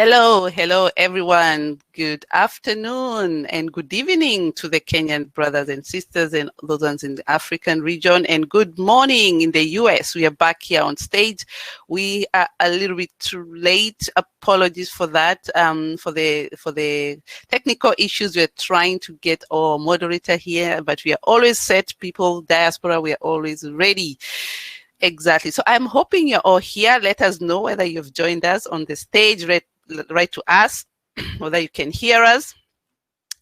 Hello everyone. Good afternoon and good evening to the Kenyan brothers and sisters and those ones in the African region, and good morning in the US. We are back here on stage. We are a little bit too late. Apologies for that. For the technical issues, we're trying to get our moderator here, but we are always set, people. Diaspora, we are always ready. Exactly. So I'm hoping you're all here. Let us know whether you've joined us on the stage. Write to us, whether you can hear us.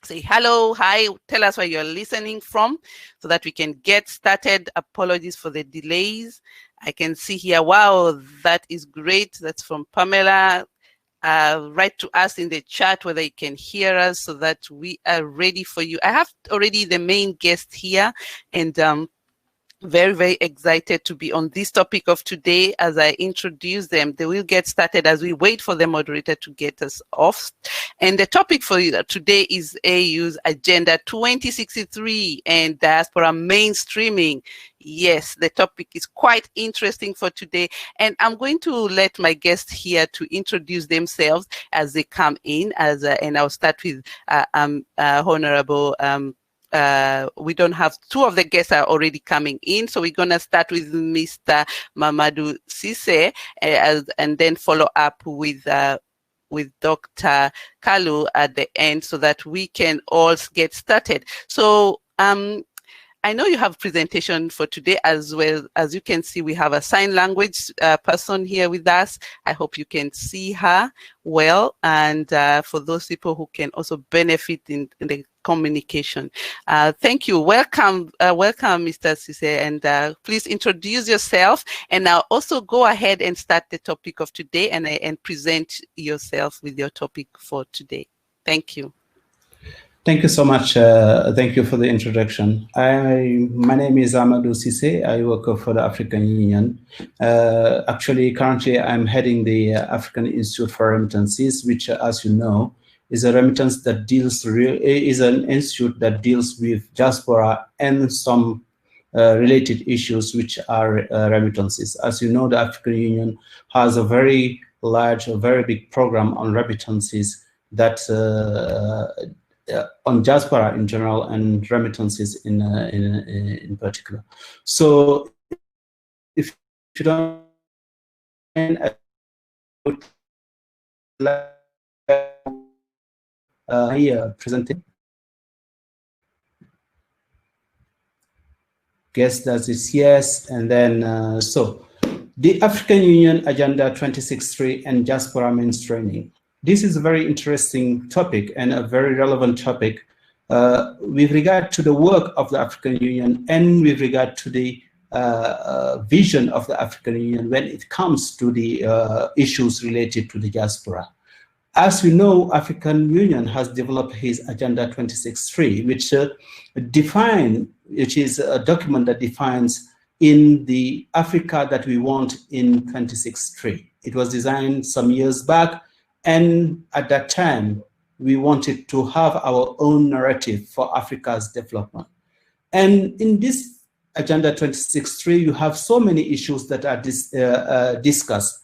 Say hello, hi, tell us where you're listening from so that we can get started. Apologies for the delays. I can see here, wow, that is great. That's from Pamela. Write to us in the chat whether you can hear us so that we are ready for you. I have already the main guest here, and very excited to be on this topic of today. As I introduce them, they will get started as we wait for the moderator to get us off. And the topic for today is AU's Agenda 2063 and Diaspora Mainstreaming. Yes, the topic is quite interesting for today, and I'm going to let my guests here to introduce themselves as they come in. And I'll start with Honorable. We don't have two of the guests are already coming in, so we're gonna start with Mr. Mamadou Cisse, and then follow up with Dr. Kalu at the end, so that we can all get started. So I know you have presentation for today as well. As you can see, we have a sign language person here with us. I hope you can see her well, and for those people who can also benefit in the communication. Thank you. Welcome, Mr. Cisse, and please introduce yourself, and now also go ahead and start the topic of today and present yourself with your topic for today. Thank you. Thank you so much. Thank you for the introduction. My name is Amadou Cisse. I work for the African Union. Actually, currently, I'm heading the African Institute for Remittances, which, as you know, is a remittance that is an institute that deals with diaspora and some related issues, which are remittances. As you know, the African Union has a very large, a very big program on remittances that on diaspora in general and remittances in particular. So, if you don't mind, I would like here presenting. Guess that is yes, and then so the African Union Agenda 2063 and diaspora mainstreaming. This is a very interesting topic and a very relevant topic with regard to the work of the African Union and with regard to the vision of the African Union when it comes to the issues related to the diaspora. As we know, African Union has developed his Agenda 2063, which is a document that defines in the Africa that we want in 2063. It was designed some years back, and at that time, we wanted to have our own narrative for Africa's development. And in this Agenda 2063, you have so many issues that are discussed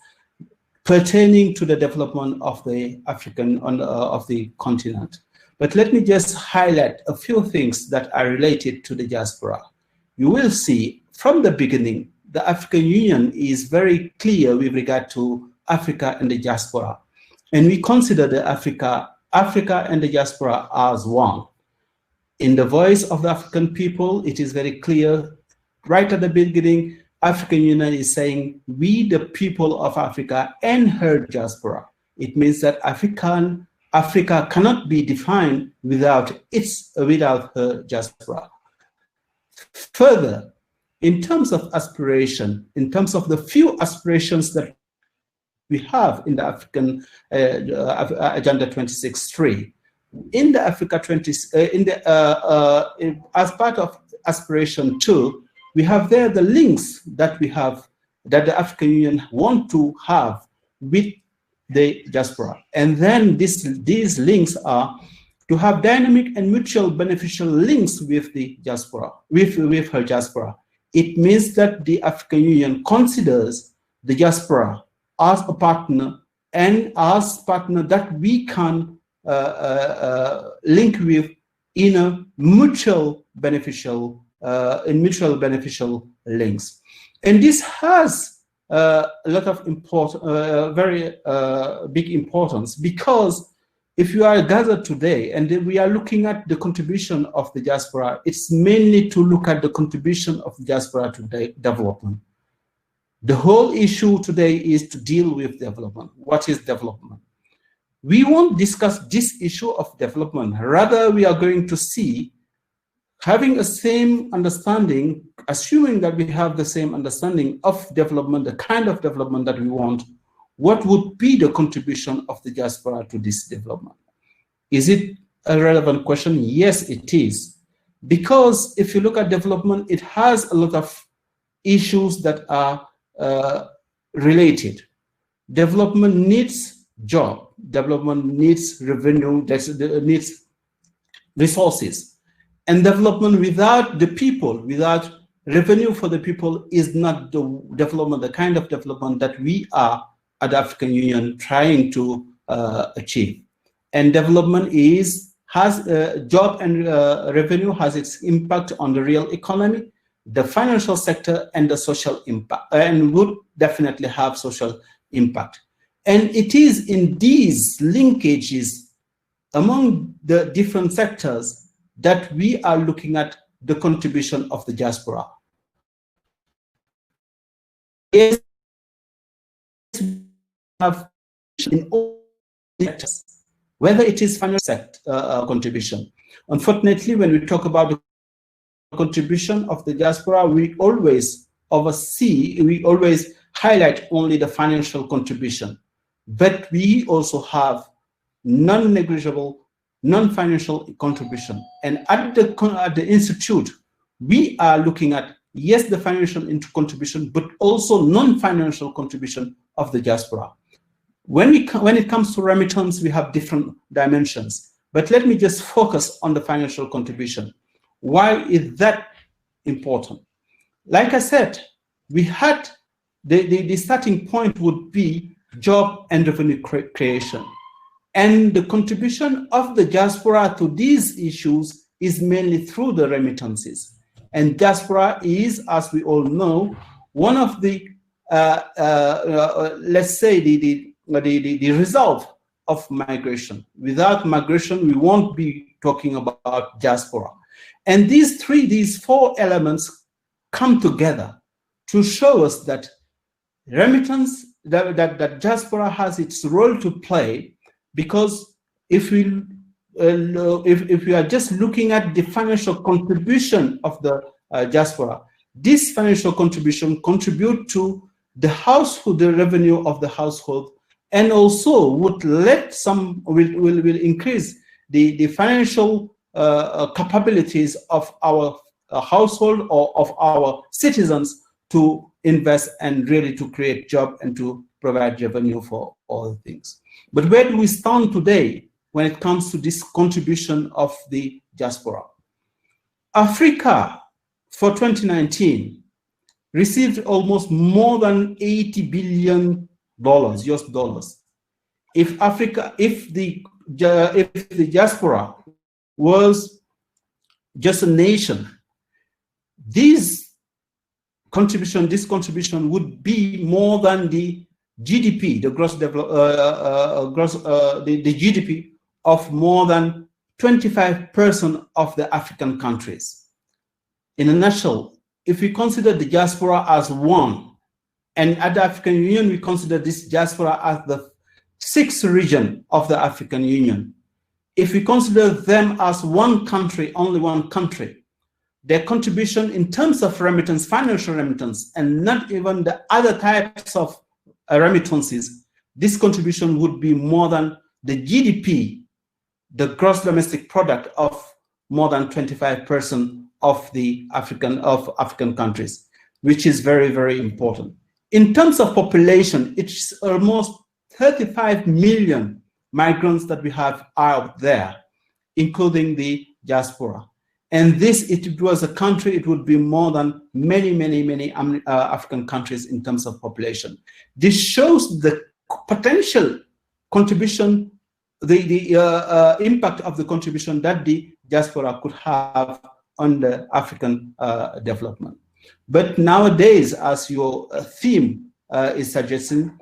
pertaining to the development of the of the continent. But let me just highlight a few things that are related to the diaspora. You will see from the beginning, the African Union is very clear with regard to Africa and the diaspora. And we consider the Africa and the diaspora as one. In the voice of the African people, it is very clear, right at the beginning, African Union is saying, we the people of Africa and her diaspora. It means that Africa cannot be defined without her diaspora. Further, in terms of aspiration, in terms of the few aspirations that we have in the African Agenda 2063, in the Africa 20, as part of aspiration 2, we have there the links that we have, that the African Union want to have with the diaspora. And then these links are to have dynamic and mutual beneficial links with the diaspora, with her diaspora. It means that the African Union considers the diaspora as a partner and as partner that we can link with in a mutual beneficial links. And this has a lot of very big importance, because if you are gathered today and we are looking at the contribution of the diaspora, it's mainly to look at the contribution of the diaspora to development. The whole issue today is to deal with development. What is development? We won't discuss this issue of development. Rather, we are going to see, having a same understanding, assuming that we have the same understanding of development, the kind of development that we want, what would be the contribution of the diaspora to this development? Is it a relevant question? Yes, it is. Because if you look at development, it has a lot of issues that are related. Development needs job. Development needs revenue, needs resources. And development without the people, without revenue for the people, is not the development, the kind of development that we are at the African Union trying to achieve. And development has job and revenue has its impact on the real economy, the financial sector, and the social impact, and would definitely have social impact. And it is in these linkages among the different sectors that we are looking at the contribution of the diaspora. Yes, we have in all sectors, whether it is financial sector contribution. Unfortunately, when we talk about the contribution of the diaspora, we always highlight only the financial contribution. But we also have non-negligible, non-financial contribution. And at the Institute, we are looking at, yes, the financial contribution, but also non-financial contribution of the diaspora. When it comes to remittance, we have different dimensions. But let me just focus on the financial contribution. Why is that important? Like I said, we had the starting point would be job and revenue creation. And the contribution of the diaspora to these issues is mainly through the remittances. And diaspora is, as we all know, one of the, let's say, the result of migration. Without migration, we won't be talking about diaspora. And these four elements come together to show us that remittance, that diaspora has its role to play, because if we are just looking at the financial contribution of the diaspora, this financial contribution contribute to the household, the revenue of the household, and also would will increase the financial capabilities of our household or of our citizens to invest and really to create job and to provide revenue for all things. But where do we stand today when it comes to this contribution of the diaspora? Africa for 2019 received almost more than $80 billion US dollars. If the diaspora was just a nation, this contribution would be more than the GDP, the GDP of more than 25% of the African countries. In a nutshell, if we consider the diaspora as one, and at the African Union, we consider this diaspora as the sixth region of the African Union. If we consider them as one country, only one country, their contribution in terms of remittance, financial remittance, and not even the other types of remittances, this contribution would be more than the GDP, the gross domestic product of more than 25% of the African countries, which is very, very important. In terms of population, it's almost 35 million migrants that we have out there, including the diaspora. And this, if it was a country, it would be more than many African countries in terms of population. This shows the potential contribution, the impact of the contribution that the diaspora could have on the African development. But nowadays, as your theme is suggesting,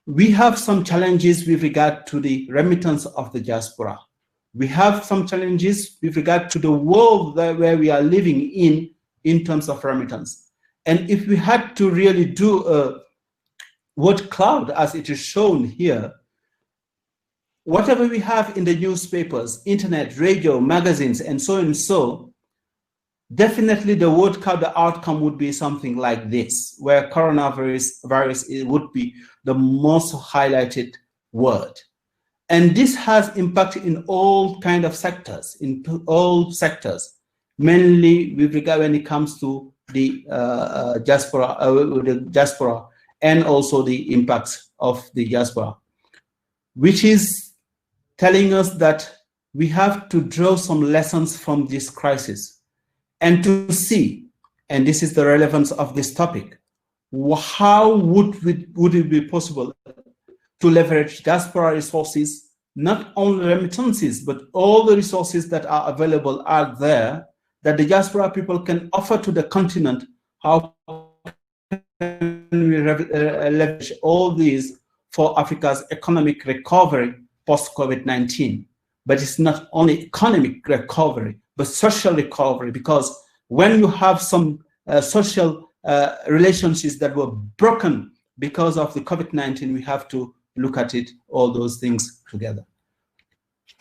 we have some challenges with regard to the remittance of the diaspora. We have some challenges with regard to the world where we are living in terms of remittance. And if we had to really do a word cloud, as it is shown here, whatever we have in the newspapers, internet, radio, magazines, and so, definitely the word cloud, the outcome would be something like this, where coronavirus would be the most highlighted word. And this has impact in all kind of sectors, mainly with regard when it comes to the diaspora, and also the impacts of the diaspora, which is telling us that we have to draw some lessons from this crisis and to see, and this is the relevance of this topic, how would it be possible to leverage diaspora resources, not only remittances, but all the resources that are available out there that the diaspora people can offer to the continent. How can we leverage all these for Africa's economic recovery post-COVID-19? But it's not only economic recovery, but social recovery, because when you have some social relationships that were broken because of the COVID-19, we have to look at it, all those things together.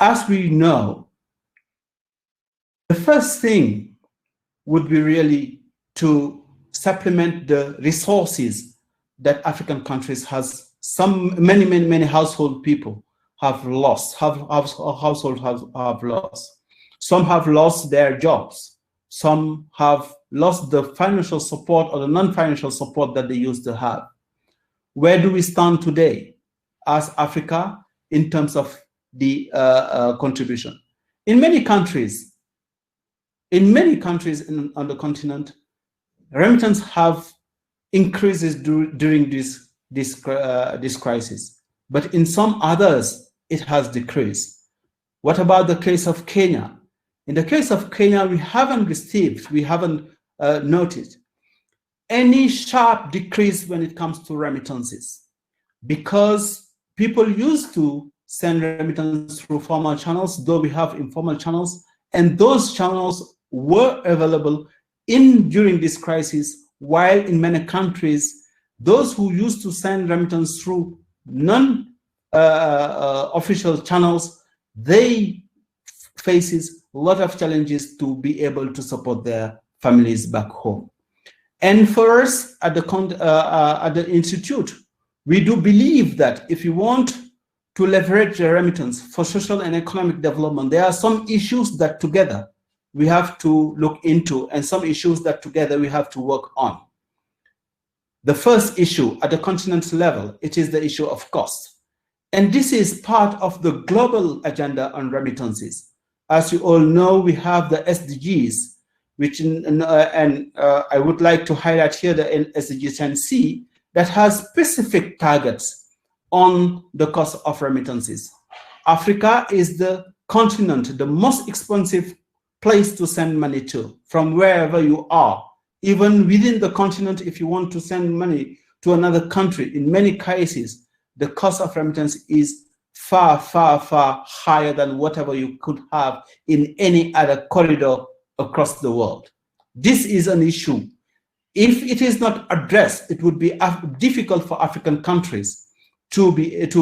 As we know, the first thing would be really to supplement the resources that African countries has. Many household people have lost, households have lost. Some have lost their jobs. Some have lost the financial support or the non-financial support that they used to have. Where do we stand today as Africa in terms of the contribution? In many countries on the continent, remittance have increases during this crisis, but in some others it has decreased. What about the case of Kenya? In the case of Kenya, we haven't noted any sharp decrease when it comes to remittances, because people used to send remittance through formal channels, though we have informal channels, and those channels were available during this crisis, while in many countries, those who used to send remittance through non-official channels, they faces a lot of challenges to be able to support their families back home. And for us at the Institute, we do believe that if you want to leverage the remittance for social and economic development, there are some issues that together we have to look into, and some issues that together we have to work on. The first issue at the continent level, it is the issue of cost. And this is part of the global agenda on remittances. As you all know, we have the SDGs, which, I would like to highlight here the SDG 10C, that has specific targets on the cost of remittances. Africa is the continent, the most expensive place to send money to, from wherever you are. Even within the continent, if you want to send money to another country, in many cases, the cost of remittance is far higher than whatever you could have in any other corridor across the world. This is an issue. If it is not addressed, it would be difficult for African countries to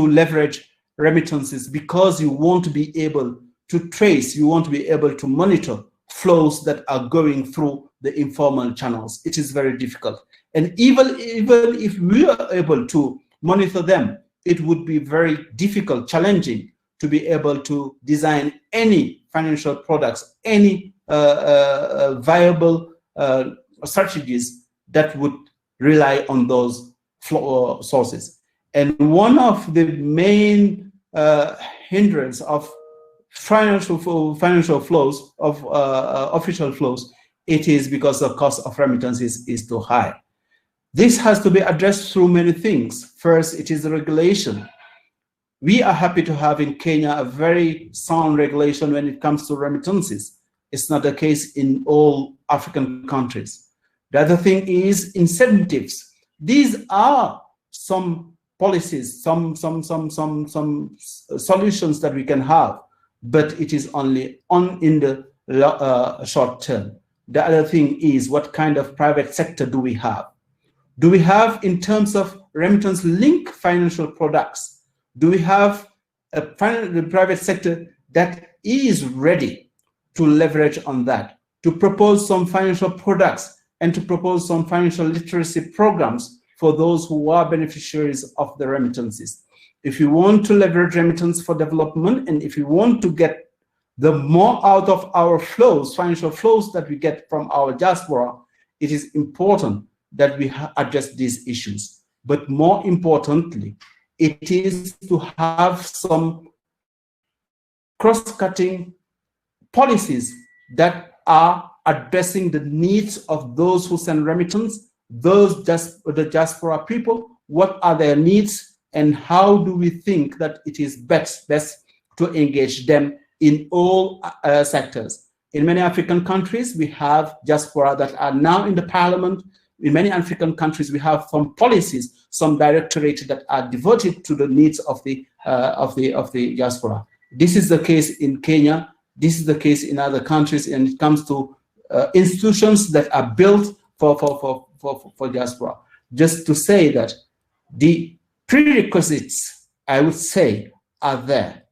leverage remittances, because you won't be able to trace, you won't be able to monitor flows that are going through the informal channels. It is very difficult. And even if we are able to monitor them, it would be very difficult, challenging to be able to design any financial products, any viable strategies that would rely on those sources. And one of the main hindrance of financial flows, of official flows, it is because the cost of remittances is too high. This has to be addressed through many things. First, it is the regulation. We are happy to have in Kenya a very sound regulation when it comes to remittances. It's not the case in all African countries. The other thing is incentives. These are some policies, some solutions that we can have, but it is only in the short term. The other thing is, what kind of private sector do we have? Do we have, in terms of remittance link financial products, do we have the private sector that is ready to leverage on that, to propose some financial products and to propose some financial literacy programs for those who are beneficiaries of the remittances? If you want to leverage remittance for development, and if you want to get the more out of our flows, financial flows that we get from our diaspora, it is important that we address these issues. But more importantly, it is to have some cross-cutting policies that are addressing the needs of those who send remittance, the diaspora people. What are their needs, and how do we think that it is best to engage them in all sectors? In many African countries, we have diaspora that are now in the parliament. In many African countries, we have some policies, some directorates that are devoted to the needs of the diaspora. This is the case in Kenya. This is the case in other countries, and it comes to institutions that are built for diaspora. Just to say that the prerequisites, I would say, are there.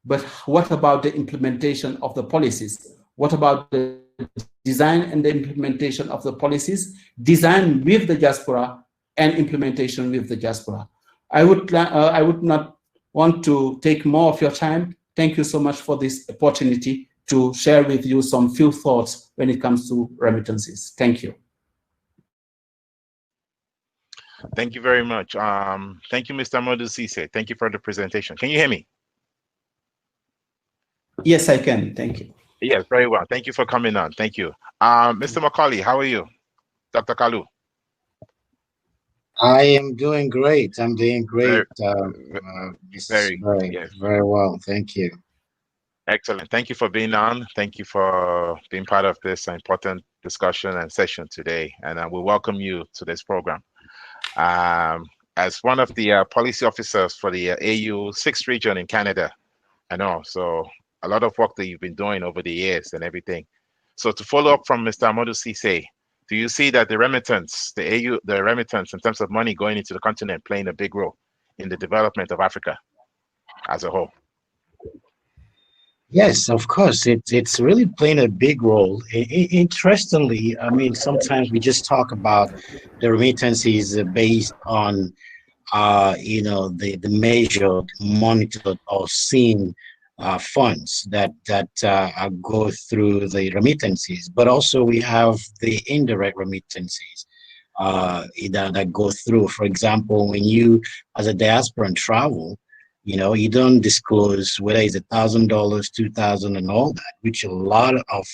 But what about the implementation of the policies? What about the design and the implementation of the policies, design with the diaspora and implementation with the diaspora? I would not want to take more of your time. Thank you so much for this opportunity to share with you some few thoughts when it comes to remittances. Thank you. Thank you very much. Thank you, Mr. Modu Sise. Thank you for the presentation. Can you hear me? Yes, I can. Thank you. Yes, very well. Thank you for coming on. Thank you. Mr. Macaulay, how are you? Dr. Kalu? I am doing great. I'm doing great. Very well. Thank you. Excellent. Thank you for being on. Thank you for being part of this important discussion and session today. And we welcome you to this program. As one of the policy officers for the AU 6th region in Canada, I know, so a lot of work that you've been doing over the years and everything. So to follow up from Mr. Amadou Cisse, do you see that the remittance, the remittance in terms of money going into the continent playing a big role in the development of Africa as a whole? Yes, of course. It's really playing a big role. Interestingly, I mean, sometimes we just talk about the remittances based on, the measured, monitored, or seen funds that go through the remittances, but also we have the indirect remittances that go through. For example, when you, as a diasporan, travel, you don't disclose whether it's $1,000, $2,000, and all that, which a lot of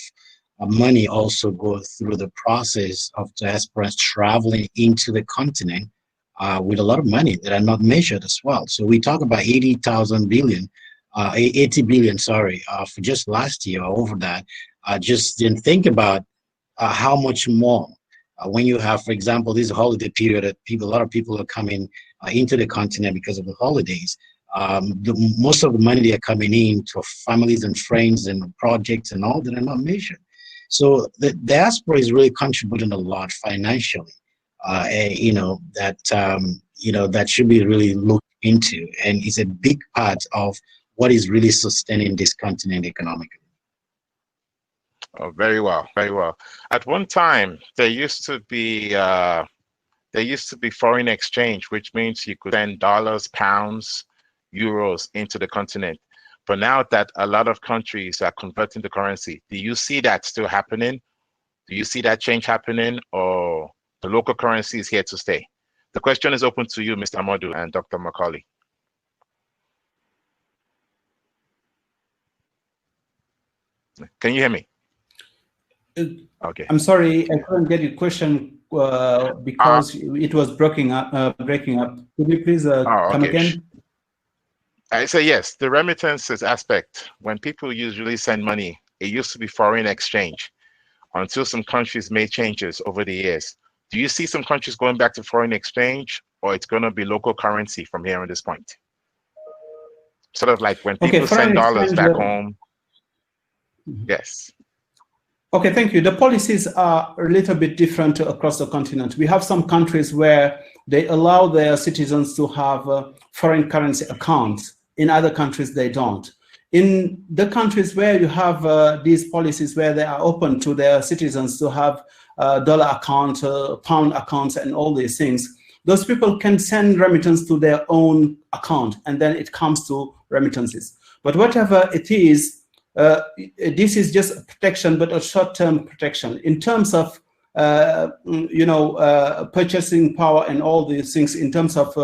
money also go through the process of diasporans traveling into the continent with a lot of money that are not measured as well. So we talk about 80 billion, for just last year or over that. Just didn't think about how much more when you have, for example, this holiday period that a lot of people are coming into the continent because of the holidays. Most of the money they are coming in to families and friends and projects and all that are not measured. So the diaspora is really contributing a lot financially, that should be really looked into, and is a big part of what is really sustaining this continent economically. Oh, very well, very well. At one time, there used to be foreign exchange, which means you could send dollars, pounds, euros into the continent. But now that a lot of countries are converting the currency, do you see that still happening? Do you see that change happening, or the local currency is here to stay? The question is open to you, Mr. Amadou and Dr. Macaulay. Can you hear me? Okay. I'm sorry, I couldn't get your question because it was breaking up. Could you please come again? I say yes, the remittances aspect, when people usually send money, it used to be foreign exchange until some countries made changes over the years. Do you see some countries going back to foreign exchange, or it's going to be local currency from here on this point? Sort of like when people send dollars back home. Yes. Okay, thank you. The policies are a little bit different across the continent. We have some countries where they allow their citizens to have foreign currency accounts. In other countries, they don't. In the countries where you have these policies where they are open to their citizens to have dollar account, pound accounts, and all these things, those people can send remittance to their own account, and then it comes to remittances. But whatever it is, this is just a protection, but a short-term protection. In terms of, purchasing power and all these things, in terms of,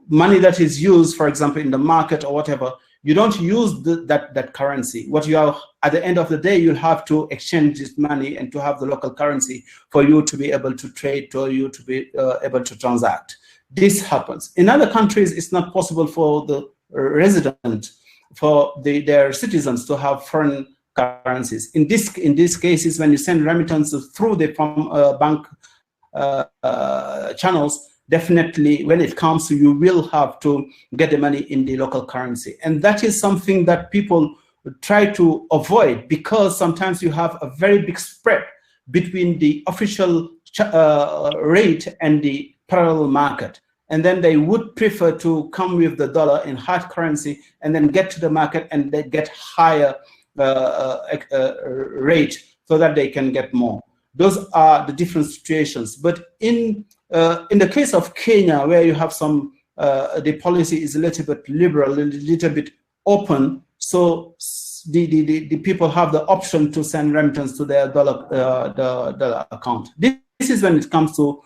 money that is used, for example, in the market or whatever, you don't use that currency. What you are, at the end of the day, you'll have to exchange this money and to have the local currency for you to be able to trade, for you to be able to transact. This happens. In other countries, it's not possible for the resident, for their citizens to have foreign currencies. In these cases, when you send remittances through the bank channels, definitely when it comes to, you will have to get the money in the local currency. And that is something that people try to avoid, because sometimes you have a very big spread between the official rate and the parallel market. And then they would prefer to come with the dollar in hard currency and then get to the market and they get higher rate so that they can get more. Those are the different situations. But in the case of Kenya, where you have some, the policy is a little bit liberal, a little bit open, so the people have the option to send remittance to their dollar account. This is when it comes to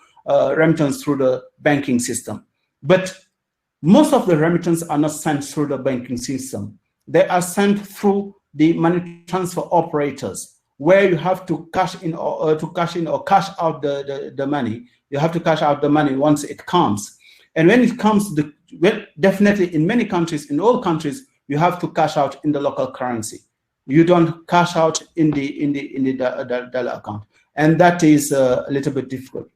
remittance through the banking system. But most of the remittance are not sent through the banking system. They are sent through the money transfer operators, where you have to cash in or cash out the money. You have to cash out the money once it comes. And when it comes to definitely in many countries, in all countries, you have to cash out in the local currency. You don't cash out in the dollar account. And that is a little bit difficult.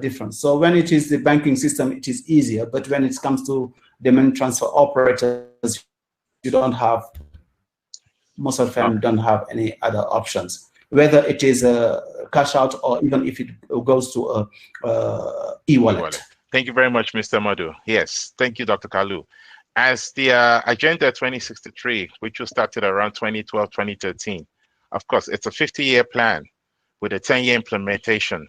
Different. So when it is the banking system, it is easier. But when it comes to the money transfer operators, you don't have, most of them don't have any other options, whether it is a cash out or even if it goes to a e-wallet. Thank you very much, Mr. Madu. Yes, thank you, Dr. Kalu. As the Agenda 2063, which was started around 2012, 2013, of course, it's a 50-year plan with a 10-year implementation.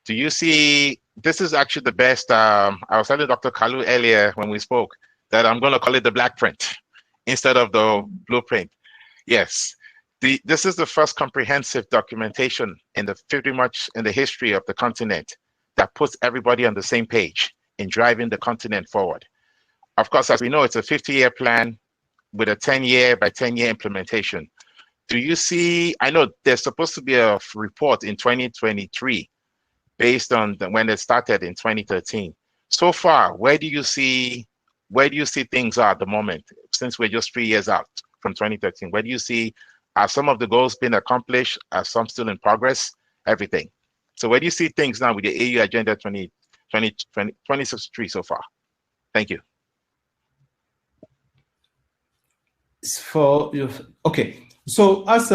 Do you see, this is actually the best, I was telling Dr. Kalu earlier when we spoke that I'm going to call it the black print instead of the blueprint. Yes, this is the first comprehensive documentation pretty much in the history of the continent that puts everybody on the same page in driving the continent forward. Of course, as we know, it's a 50-year plan with a 10-year by 10-year implementation. Do you see, I know there's supposed to be a report in 2023 based on when it started in 2013. So far, where do you see things are at the moment, since we're just 3 years out from 2013? Where do you see, are some of the goals been accomplished? Are some still in progress? Everything. So where do you see things now with the AU Agenda 2063 so far? Thank you. Okay. So as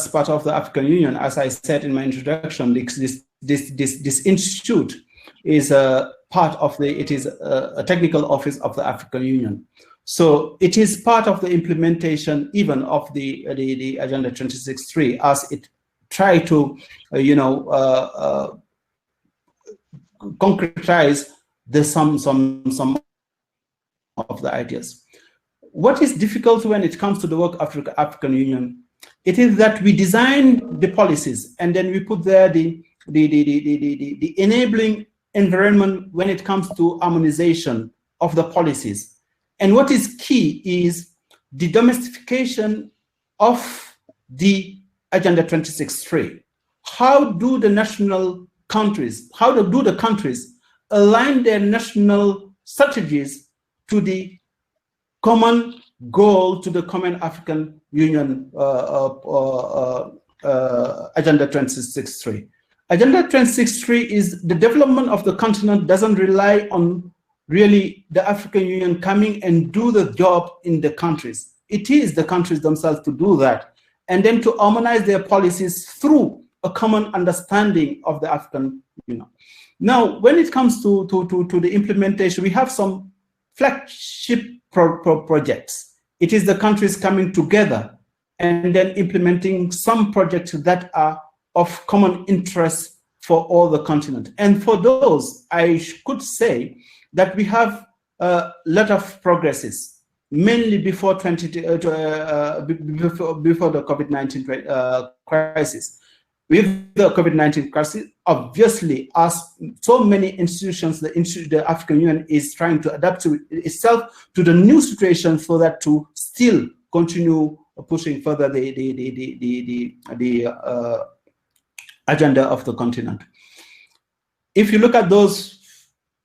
part of the African Union, as I said in my introduction, this institute is a part of it is a technical office of the African Union. So it is part of the implementation even of the Agenda 2063, as it try to concretize some of the ideas. What is difficult when it comes to the work of the African Union, it is that we design the policies and then we put there the enabling environment when it comes to harmonization of the policies. And what is key is the domestication of the Agenda 2063. How do the countries align their national strategies to the common goal, to the common African Union Agenda 2063. Agenda 2063 is the development of the continent doesn't rely on really the African Union coming and do the job in the countries. It is the countries themselves to do that, and then to harmonize their policies through a common understanding of the African Union. Now, when it comes to the implementation, we have some flagship projects. It is the countries coming together and then implementing some projects that are of common interest for all the continent. And for those, I could say that we have a lot of progresses, mainly before the COVID-19 crisis. With the COVID-19 crisis, obviously, as so many institutions, the African Union is trying to adapt to itself to the new situation so that to still continue pushing further the agenda of the continent. If you look at those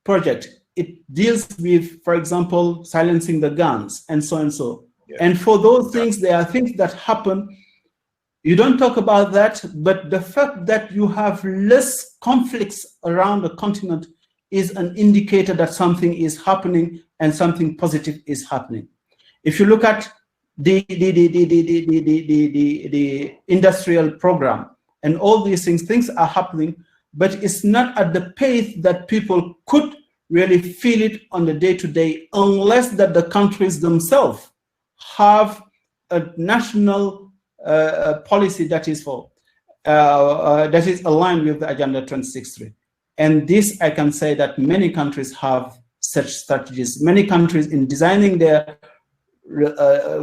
projects, it deals with, for example, silencing the guns and so and so. Yeah. And for those things, there are things that happen. You don't talk about that, but the fact that you have less conflicts around the continent is an indicator that something is happening and something positive is happening. If you look at the industrial program and all these things are happening, but it's not at the pace that people could really feel it on the day-to-day, unless that the countries themselves have a national policy that is aligned with the Agenda 2063. And this, I can say that many countries have such strategies. Many countries, in designing their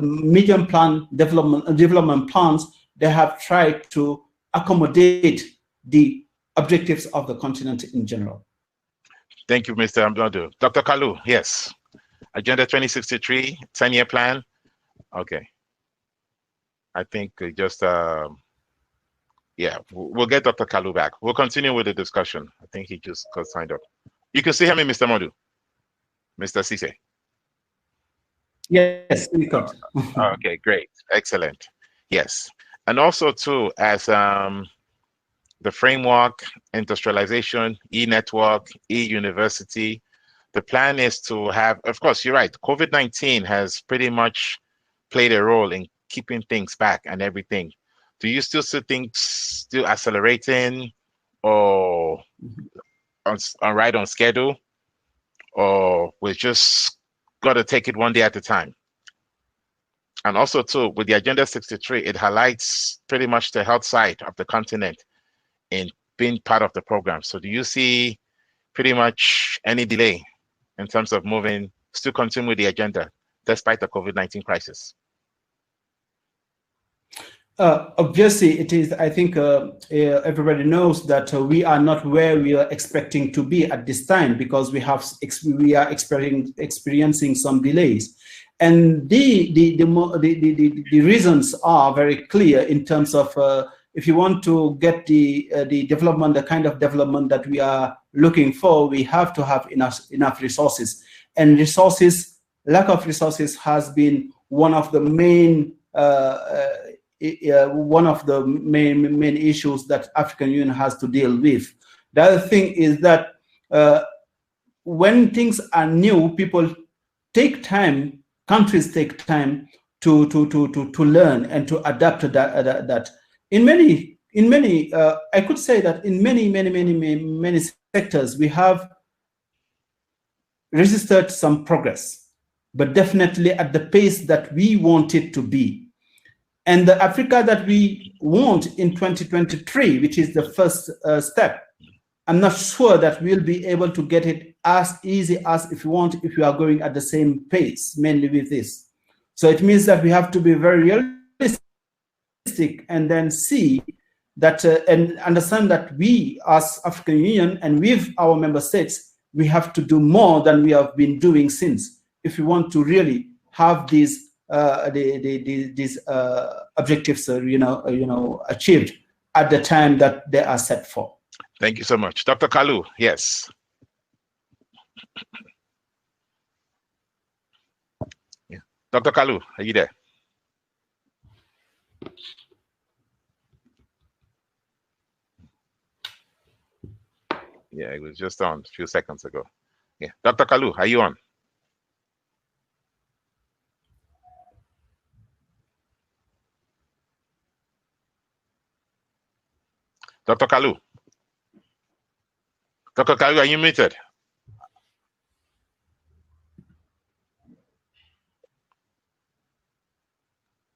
medium plan development plans, they have tried to accommodate the objectives of the continent in general. Thank you, Mr. Amdodo. Dr. Kalu, yes. Agenda 2063, 10-year plan. Okay. I think just, yeah, we'll get Dr. Kalu back. We'll continue with the discussion. I think he just got signed up. You can see him, Mr. Modu, Mr. Cisse. Yes, we got. Okay, great, excellent. Yes, and also too, as the framework, industrialization, e-network, e-university, the plan is to have, of course, you're right, COVID-19 has pretty much played a role in keeping things back and everything. Do you still see things still accelerating or right on schedule, or we just got to take it one day at a time? And also too, with the Agenda 63, it highlights pretty much the health side of the continent in being part of the program. So do you see pretty much any delay in terms of moving, still continue with the agenda despite the COVID-19 crisis? Obviously, it is. I think everybody knows that we are not where we are expecting to be at this time, because we are experiencing some delays, and the reasons are very clear in terms of if you want to get the development, the kind of development that we are looking for, we have to have enough resources, and lack of resources has been one of the main main issues that African Union has to deal with. The other thing is that when things are new, people take time, countries take time to learn and to adapt to that. In many, I could say that in many sectors, we have registered some progress, but definitely at the pace that we want it to be. And the Africa that we want in 2023, which is the first step, I'm not sure that we'll be able to get it as easy as if we are going at the same pace, mainly with this. So it means that we have to be very realistic and then see that and understand that we as African Union and with our member states, we have to do more than we have been doing since, if we want to really have these these objectives, achieved at the time that they are set for. Thank you so much, Dr. Kalu. Yes. Dr. Kalu, are you there? Yeah, it was just on a few seconds ago. Yeah, Dr. Kalu, are you on? Dr. Kalu. Dr. Kalu, are you muted?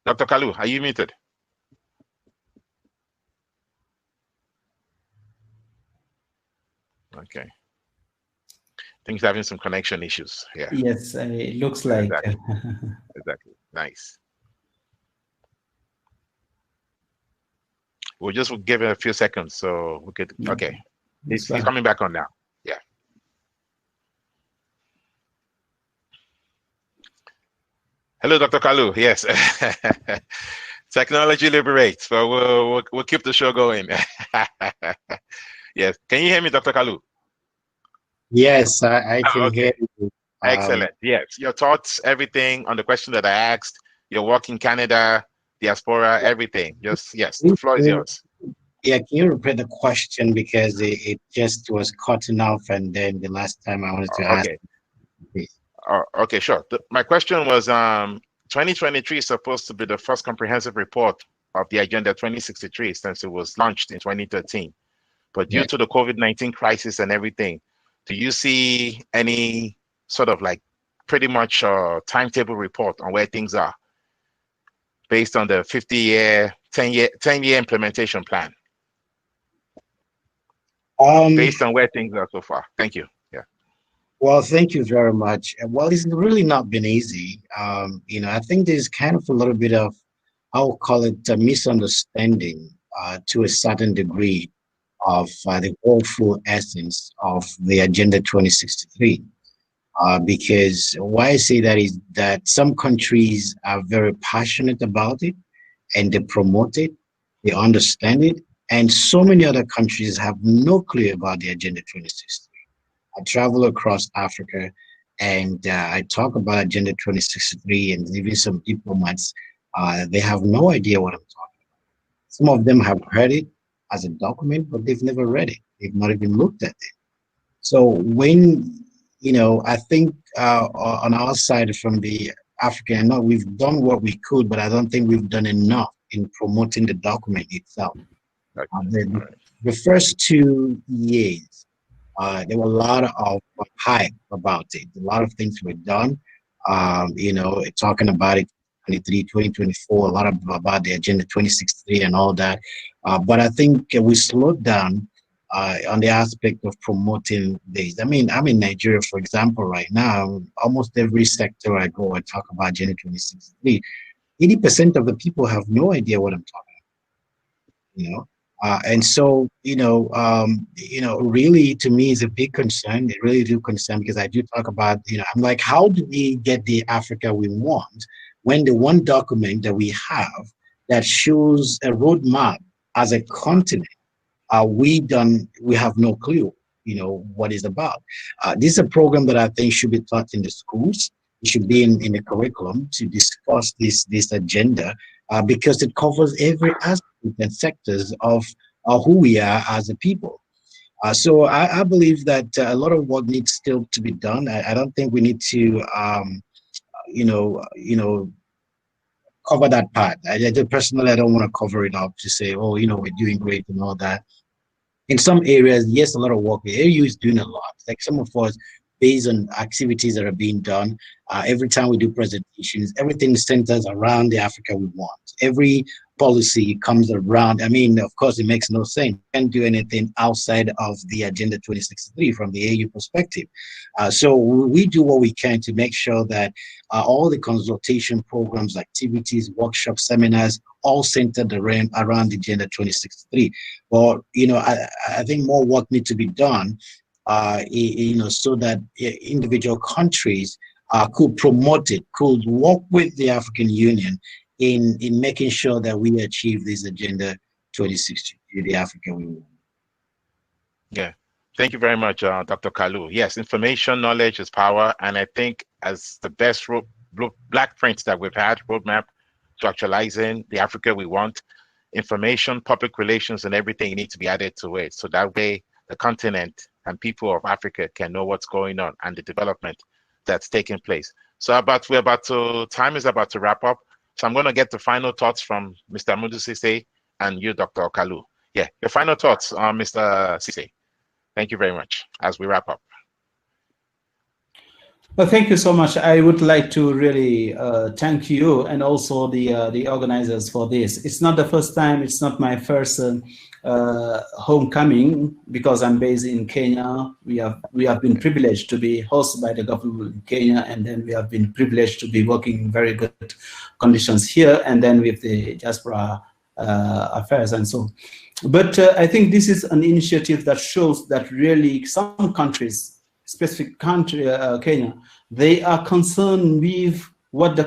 Dr. Kalu, are you muted? Okay. I think he's having some connection issues. Yeah. Yes, it looks like. Exactly. Exactly. Nice. We'll just give it a few seconds so we could. Okay. He's coming back on now. Yeah. Hello, Dr. Kalu. Yes. Technology liberates, but we'll keep the show going. Yes. Can you hear me, Dr. Kalu? Yes, I can hear you. Excellent. Yes. Your thoughts, everything on the question that I asked, your work in Canada, Diaspora, everything. Just, yes, the floor is yours. Yeah, can you repeat the question, because it just was cutting off, and then the last time I wanted to ask. Okay, sure. My question was, 2023 is supposed to be the first comprehensive report of the Agenda 2063 since it was launched in 2013. But due to the COVID-19 crisis and everything, do you see any sort of like pretty much timetable report on where things are based on the 50-year, 10-year implementation plan? Based on where things are so far. Thank you. Yeah. Well, thank you very much. Well, it's really not been easy. I think there's kind of a little bit of, I'll call it a misunderstanding to a certain degree of the whole full essence of the Agenda 2063. Because why I say that is that some countries are very passionate about it and they promote it, they understand it, and so many other countries have no clue about the Agenda 2063. I travel across Africa and I talk about Agenda 2063, and even some diplomats, they have no idea what I'm talking about. Some of them have heard it as a document, but they've never read it. They've not even looked at it. So when, I think on our side from the African, I know we've done what we could, but I don't think we've done enough in promoting the document itself. The first 2 years, there were a lot of hype about it. A lot of things were done, talking about it, 2024, a lot about the Agenda 2063 and all that. But I think we slowed down on the aspect of promoting this. I mean, I'm in Nigeria, for example, right now. Almost every sector I go, I talk about Agenda 2063. 80% of the people have no idea what I'm talking about, and so, really, to me, is a big concern. It really do concern, because I do talk about, I'm like, how do we get the Africa we want when the one document that we have that shows a roadmap as a continent, we have no clue, what it's about. This is a program that I think should be taught in the schools. It should be in the curriculum to discuss this agenda, because it covers every aspect and sectors of who we are as a people. So I believe that a lot of work needs still to be done. I don't think we need to, cover that part. Personally, I don't want to cover it up to say, oh, we're doing great and all that. In some areas, yes, a lot of work. The AU is doing a lot. Like some of us, based on activities that are being done, every time we do presentations, everything centers around the Africa we want. Every policy comes around. I mean, of course, it makes no sense. You can't do anything outside of the Agenda 2063 from the AU perspective. So we do what we can to make sure that all the consultation programs, activities, workshops, seminars, all centered around the Agenda 2063. But, I think more work needs to be done, so that individual countries could promote it, could work with the African Union in making sure that we achieve this Agenda 2063, the Africa we want. Yeah, thank you very much, Dr. Kalu. Yes, information, knowledge is power, and I think as the best black print that we've had, roadmap to actualizing the Africa we want, information, public relations, and everything needs to be added to it. So that way the continent and people of Africa can know what's going on and the development that's taking place. So time is about to wrap up. So I'm going to get the final thoughts from Mr. Amadou Cissé and you, Dr. Kalu. Yeah, your final thoughts on Mr. Cissé. Thank you very much as we wrap up. Well, thank you so much. I would like to really thank you and also the organizers for this. It's not the first time. It's not my first homecoming because I'm based in Kenya. We have been privileged to be hosted by the government in Kenya, and then we have been privileged to be working in very good conditions here, and then with the Diaspora affairs and so on. But I think this is an initiative that shows that really some countries, specific country, Kenya, they are concerned with what the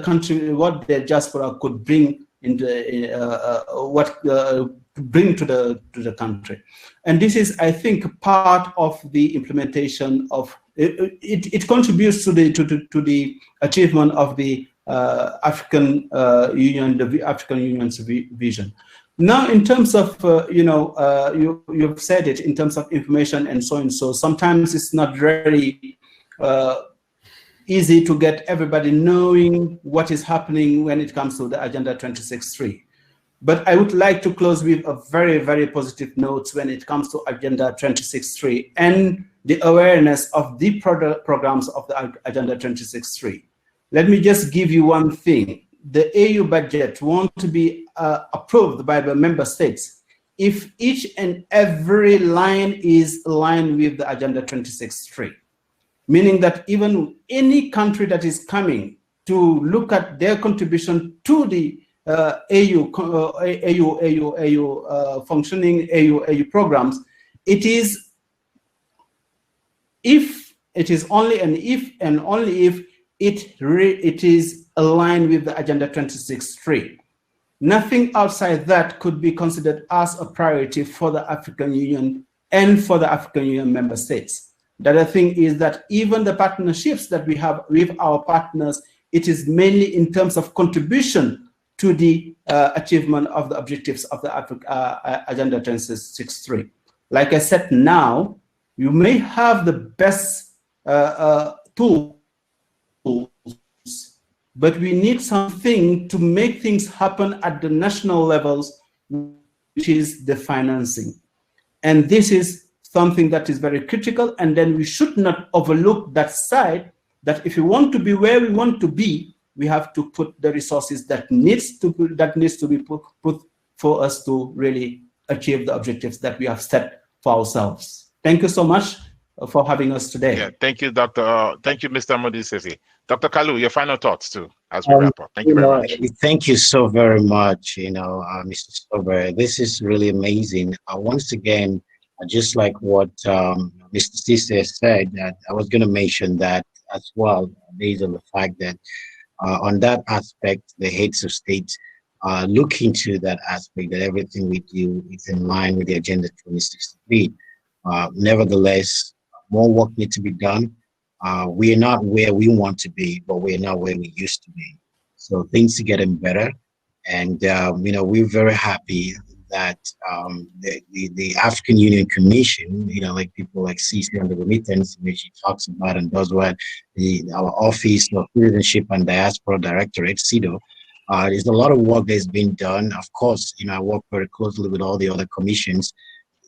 diaspora could bring into bring to the country, and this is, I think, part of the implementation of it contributes to the achievement of the African Union, the African Union's vision. Now, in terms of, you've said it, in terms of information and so on, so sometimes it's not very easy to get everybody knowing what is happening when it comes to the Agenda 2063. But I would like to close with a very, very positive note when it comes to Agenda 2063 and the awareness of the programs of the Agenda 2063. Let me just give you one thing. The AU budget wants to be approved by the member states if each and every line is aligned with the Agenda 2063, meaning that even any country that is coming to look at their contribution to the functioning AU programs, it is only if it is aligned with the Agenda 2063. Nothing outside that could be considered as a priority for the African Union and for the African Union member states. The other thing is that even the partnerships that we have with our partners, it is mainly in terms of contribution to the achievement of the objectives of the Agenda 2063. Like I said, now, you may have the best tools, but we need something to make things happen at the national levels, which is the financing. And this is something that is very critical, and then we should not overlook that side, that if we want to be where we want to be, we have to put the resources that needs to be put for us to really achieve the objectives that we have set for ourselves. Thank you so much for having us today. Yeah, thank you, Dr. Thank you, Mr. Amadou Cissé. Dr. Kalu, your final thoughts too, as we wrap up. Thank you very much. Thank you so very much, Mr. Sober. This is really amazing. Once again, just like what Mr. Cissé said, that I was going to mention that as well, based on the fact that on that aspect, the heads of state look into that aspect, that everything we do is in line with the Agenda 2063. Nevertheless, more work needs to be done. We are not where we want to be, but we are not where we used to be. So things are getting better. And, we're very happy that the African Union Commission, like people like CC on the remittance, which he talks about and does what our Office of Citizenship and Diaspora Directorate, CIDO, there's a lot of work that's been done. Of course, I work very closely with all the other commissions.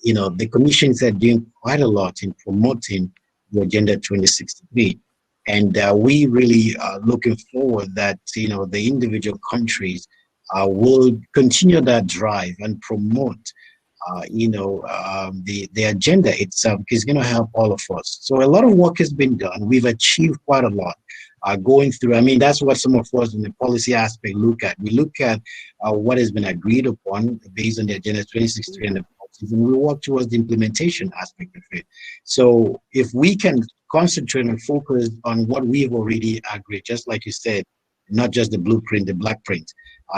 The commissions are doing quite a lot in promoting the Agenda 2063. And we really are looking forward that, the individual countries will continue that drive and promote, the agenda itself, because it's going to help all of us. So a lot of work has been done. We've achieved quite a lot. Going through, that's what some of us in the policy aspect look at. We look at what has been agreed upon based on the Agenda 2063 and the policies, and we work towards the implementation aspect of it. So if we can concentrate and focus on what we've already agreed, just like you said, not just the blueprint, the black print.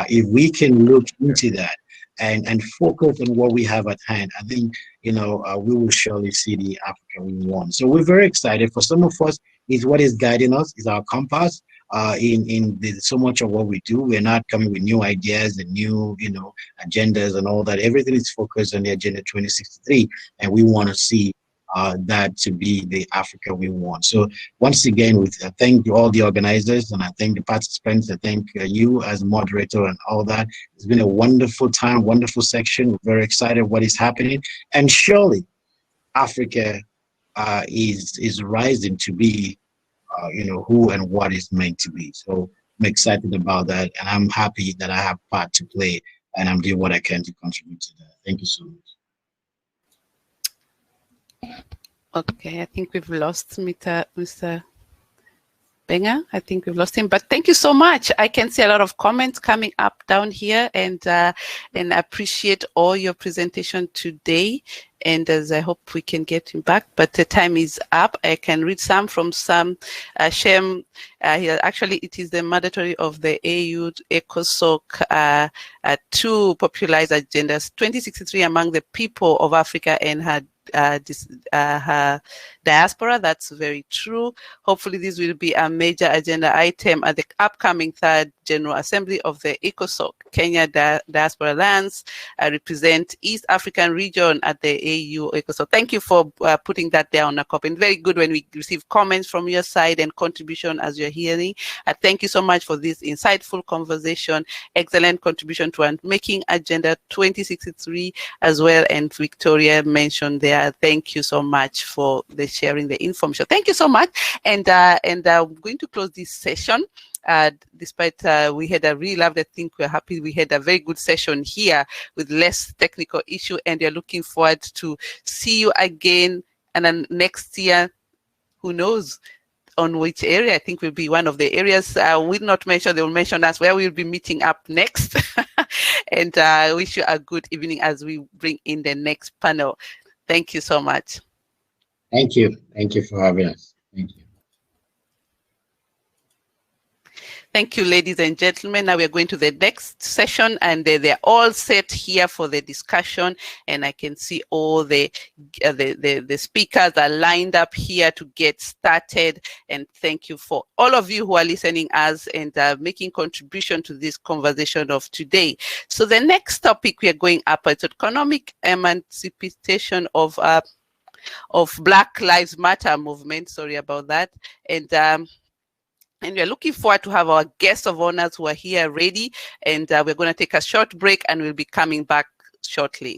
If we can look into that and focus on what we have at hand, I think, we will surely see the Africa we want. So we're very excited. For some of us, is what is guiding us, is our compass. so much of what we do. We're not coming with new ideas and new, agendas and all that. Everything is focused on the Agenda 2063, and we want to see that to be the Africa we want. So once again, I thank all the organizers, and I thank the participants. I thank you as moderator and all that. It's been a wonderful time, wonderful section. We're very excited what is happening, and surely Africa is rising to be, who and what is meant to be. So I'm excited about that, and I'm happy that I have part to play, and I'm doing what I can to contribute to that. Thank you so much. Okay, I think we've lost Mr. Benga. I think we've lost him, but thank you so much. I can see a lot of comments coming up down here, and appreciate all your presentation today. And as I hope we can get him back, but the time is up. I can read some from Shem. Actually, it is the mandatory of the AU ECOSOC to popularize agendas 2063 among the people of Africa and her diaspora. That's very true. Hopefully this will be a major agenda item at the upcoming third General Assembly of the ECOSOC. Kenya Diaspora Alliance represent East African region at the AU ECOSOC. Thank you for putting that there on a copy. And very good when we receive comments from your side and contribution as you're hearing. Thank you so much for this insightful conversation, excellent contribution to making Agenda 2063 as well. And Victoria mentioned there. Thank you so much for the sharing the information. Thank you so much. And I'm going to close this session. Despite we had a really lovely, I think we're happy we had a very good session here with less technical issue, and we're looking forward to see you again. And then next year, who knows on which area? I think will be one of the areas we'll not mention. They will mention us where we'll be meeting up next. And I wish you a good evening as we bring in the next panel. Thank you so much. Thank you. Thank you for having us. Thank you. Thank you, ladies and gentlemen. Now we're going to the next session, and they're all set here for the discussion. And I can see all the speakers are lined up here to get started. And thank you for all of you who are listening us and making contribution to this conversation of today. So the next topic we are going up is economic emancipation of Black Lives Matter movement. Sorry about that. And we're looking forward to have our guests of honors who are here ready. And we're going to take a short break, and we'll be coming back shortly.